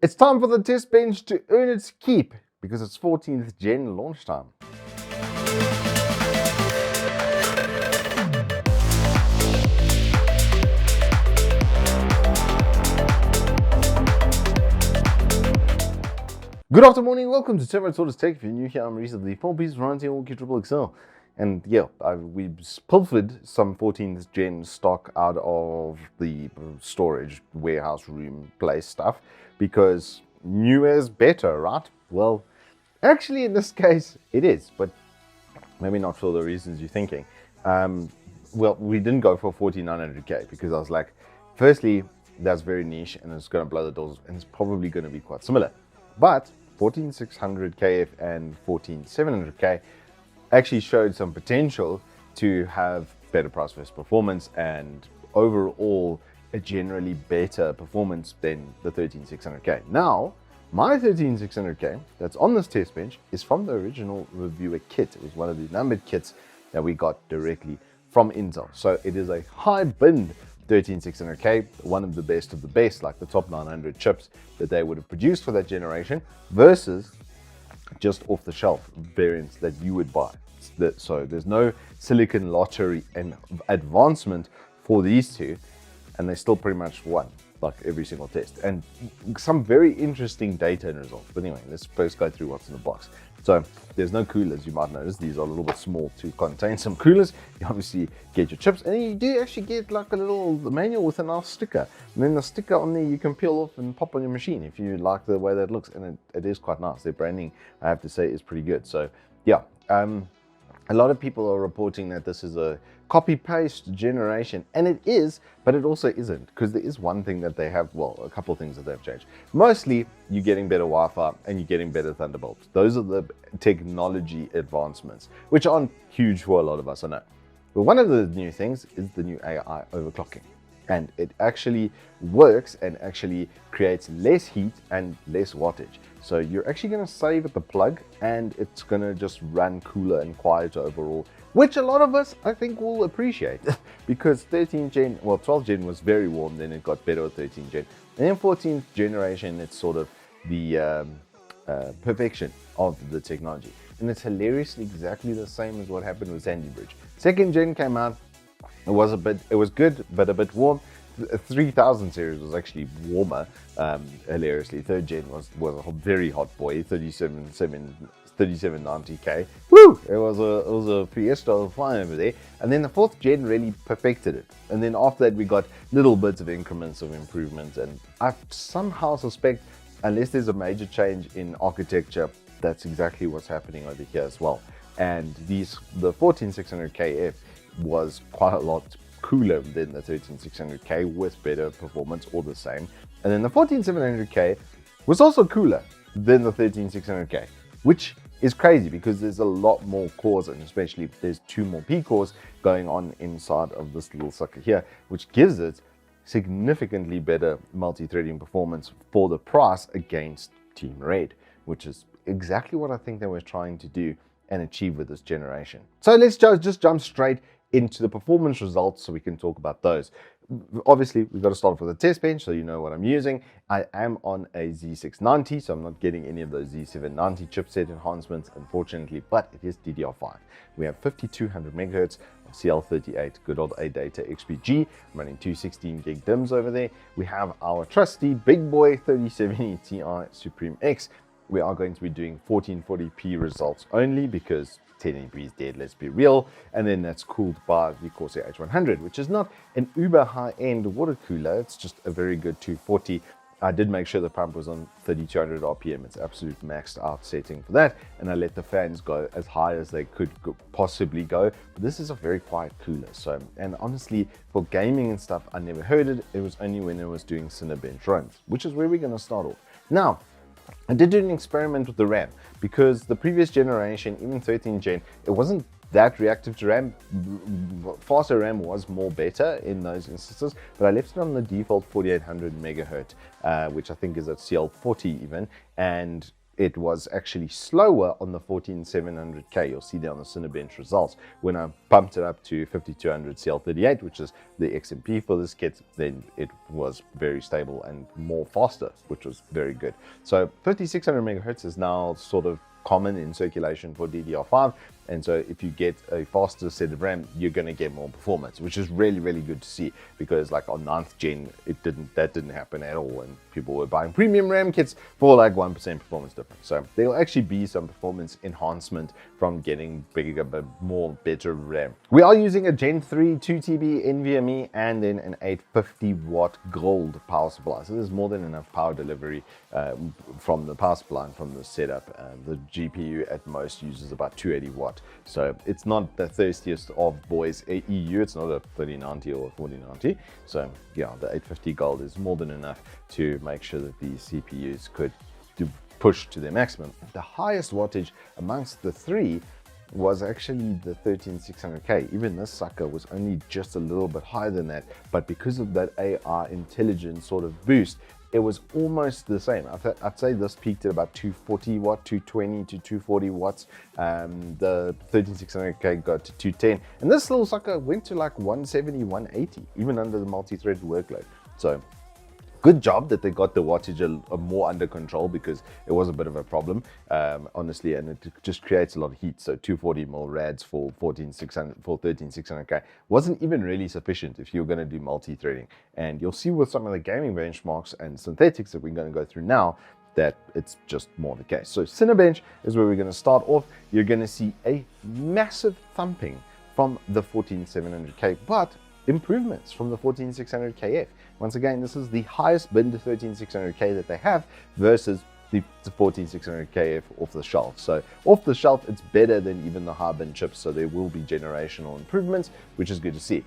It's time for the test bench to earn its keep because it's 14th gen launch time. Good afternoon, welcome to Turbo Tortoise Tech. If you're new here, I'm recently 4 pieces running all triple XL. And yeah, we pilfered some 14th gen stock out of the storage warehouse room place stuff because new is better, right? Well, actually in this case it is, but maybe not for the reasons you're thinking. Well, we didn't go for 14900K because I was like, firstly, that's very niche and it's going to blow the doors and it's probably going to be quite similar. But 14600KF and 14700K actually showed some potential to have better price versus performance and overall a generally better performance than the 13600K. Now, my 13600K that's on this test bench is from the original reviewer kit. It was one of the numbered kits that we got directly from Intel. So it is a high bin 13600K, one of the best, like the top 900 chips that they would have produced for that generation versus just off the shelf variants that you would buy. So there's no silicon lottery and advancement for these two, and they still pretty much won like every single test, and some very interesting data and results. But anyway, let's first go through what's in the box. So there's no coolers, you might notice. These are a little bit small to contain some coolers. You obviously get your chips, and then you do actually get like a little manual with a nice sticker. And then the sticker on there you can peel off and pop on your machine if you like the way that looks, and it is quite nice. Their branding, I have to say, is pretty good. So yeah, a lot of people are reporting that this is a copy-paste generation, and it is, but it also isn't, because there is one thing that they have, well, a couple of things that they've changed. Mostly, you're getting better Wi-Fi and you're getting better Thunderbolts. Those are the technology advancements, which aren't huge for a lot of us, I know. But one of the new things is the new AI overclocking. And it actually works and actually creates less heat and less wattage. So you're actually going to save at the plug, and it's going to just run cooler and quieter overall, which a lot of us, I think, will appreciate because 13 gen, well, 12 gen was very warm, then it got better with 13 gen. And then 14th generation, it's sort of the perfection of the technology. And it's hilariously exactly the same as what happened with Sandy Bridge. Second gen came out. It was good, but a bit warm. 3000 series was actually warmer, hilariously. Third gen was a very hot boy, 3790K. Woo! It was a fiesta flying over there. And then the fourth gen really perfected it. And then after that, we got little bits of increments of improvements. And I somehow suspect, unless there's a major change in architecture, that's exactly what's happening over here as well. And the 14600KF was quite a lot cooler than the 13600K with better performance or the same. And then the 14700K was also cooler than the 13600K, which is crazy because there's a lot more cores, and especially there's 2 more P cores going on inside of this little sucker here, which gives it significantly better multi-threading performance for the price against Team Red, which is exactly what I think they were trying to do and achieve with this generation. So let's just jump straight into the performance results so we can talk about those. Obviously, we've got to start with the test bench so you know what I'm using. I am on a Z690, so I'm not getting any of those Z790 chipset enhancements, unfortunately, but it is DDR5. We have 5200 megahertz of CL38, good old ADATA XPG. I'm running 216 gig DIMMs over there. We have our trusty big boy 3070 Ti Suprim X. We are going to be doing 1440p results only because 1080p is dead, let's be real. And then that's cooled by the Corsair H100, which is not an uber high-end water cooler. It's just a very good 240. I did make sure the pump was on 3200 RPM. It's absolute maxed out setting for that. And I let the fans go as high as they could possibly go. But this is a very quiet cooler. So, and honestly, for gaming and stuff, I never heard it. It was only when I was doing Cinebench runs, which is where we're going to start off. Now, I did do an experiment with the RAM because the previous generation, even 13 gen, it wasn't that reactive to RAM. Faster RAM was more better in those instances, but I left it on the default 4800 megahertz, which I think is at CL40 even, and it was actually slower on the 14700K. You'll see there on the Cinebench results. When I bumped it up to 5200 CL38, which is the XMP for this kit, then it was very stable and more faster, which was very good. So 5600 megahertz is now sort of common in circulation for DDR5, and so if you get a faster set of RAM, you're going to get more performance, which is really, really good to see, because like on 9th gen that didn't happen at all, and people were buying premium RAM kits for like 1% performance difference. So there will actually be some performance enhancement from getting bigger but more better RAM. We are using a Gen 3 2TB Nvme and then an 850 watt gold power supply, so there's more than enough power delivery from the power supply and from the setup. The GPU at most uses about 280 watt, so it's not the thirstiest of boys EU. It's not a 3090 or a 4090, so yeah, the 850 gold is more than enough to make sure that these CPUs could push to their maximum. The highest wattage amongst the three was actually the 13600K. Even this sucker was only just a little bit higher than that, but because of that AI intelligence sort of boost, it was almost the same. I'd say this peaked at about 240 watt, 220 to 240 watts. The 13600K got to 210, and this little sucker went to like 170, 180, even under the multi-threaded workload. So good job that they got the wattage more under control, because it was a bit of a problem, honestly, and it just creates a lot of heat. So 240 mil rads for 13600K wasn't even really sufficient if you're going to do multi-threading. And you'll see with some of the gaming benchmarks and synthetics that we're going to go through now that it's just more the case. So Cinebench is where we're going to start off. You're going to see a massive thumping from the 14700K, but improvements from the 14600KF. Once again, this is the highest bin to 13600K that they have versus the 14600KF off the shelf. So off the shelf, it's better than even the high bin chips, so there will be generational improvements, which is good to see.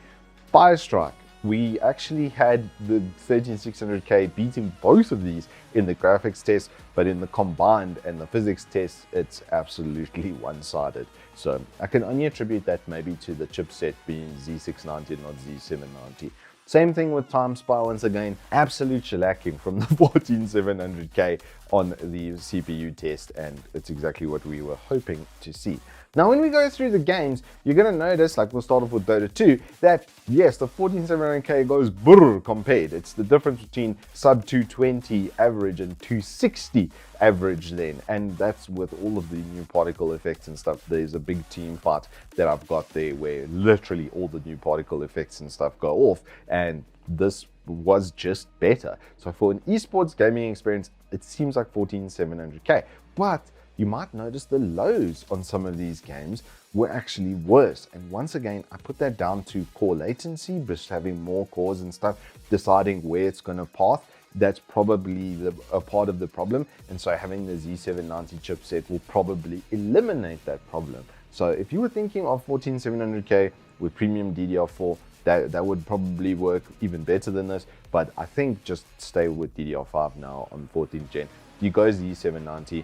Firestrike, we actually had the 13600K beating both of these in the graphics test, but in the combined and the physics test, it's absolutely one-sided. So I can only attribute that maybe to the chipset being Z690, not Z790. Same thing with Time Spy. Once again, absolute shellacking from the 14700K on the CPU test, and it's exactly what we were hoping to see. Now, when we go through the games, you're going to notice, like we'll start off with Dota 2, that yes, the 14700K goes brrr compared. It's the difference between sub 220 average and 260 average then, and that's with all of the new particle effects and stuff. There's a big team fight that I've got there where literally all the new particle effects and stuff go off, and this was just better. So for an esports gaming experience, it seems like 14700K, but you might notice the lows on some of these games were actually worse. And once again, I put that down to core latency, just having more cores and stuff, deciding where it's going to path. That's probably a part of the problem. And so having the Z790 chipset will probably eliminate that problem. So if you were thinking of 14700K with premium DDR4, that would probably work even better than this. But I think just stay with DDR5 now on 14th gen. You go Z790,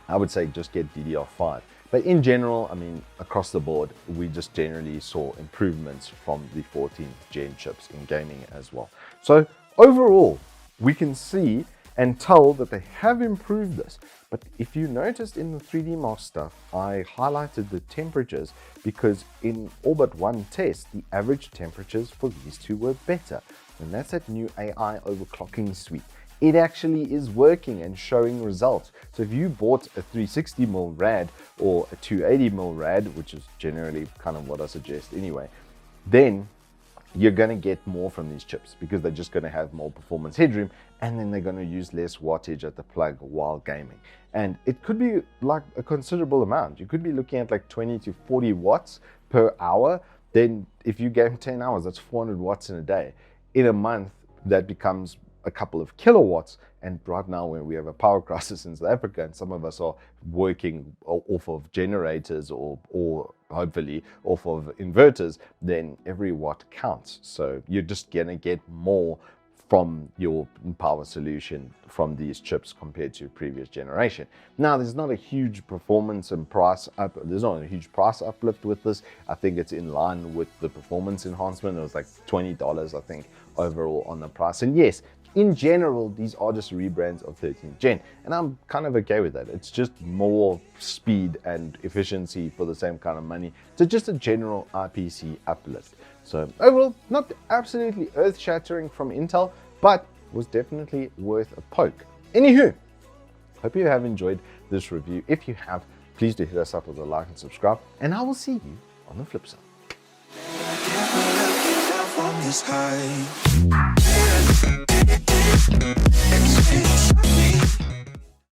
I would say just get DDR5. But in general, I mean, across the board, we just generally saw improvements from the 14th gen chips in gaming as well. So overall, we can see and tell that they have improved this. But if you noticed in the 3D Mark stuff, I highlighted the temperatures because in all but one test, the average temperatures for these two were better. And that's that new AI overclocking suite. It actually is working and showing results. So if you bought a 360mm RAD or a 280mm RAD, which is generally kind of what I suggest anyway, then you're going to get more from these chips because they're just going to have more performance headroom, and then they're going to use less wattage at the plug while gaming. And it could be like a considerable amount. You could be looking at like 20 to 40 watts per hour. Then if you game 10 hours, that's 400 watts in a day. In a month, that becomes a couple of kilowatts, and right now when we have a power crisis in South Africa and some of us are working off of generators or hopefully off of inverters, then every watt counts. So you're just gonna get more from your power solution from these chips compared to previous generation. Now, there's not a huge performance and price up. There's not a huge price uplift with this. I think it's in line with the performance enhancement. It was like $20, I think, overall on the price. And yes, in general, these are just rebrands of 13th gen, and I'm kind of okay with that. It's just more speed and efficiency for the same kind of money. So just a general IPC uplift. So overall, not absolutely earth-shattering from Intel, but was definitely worth a poke. Anywho, hope you have enjoyed this review. If you have, please do hit us up with a like and subscribe, and I will see you on the flip side.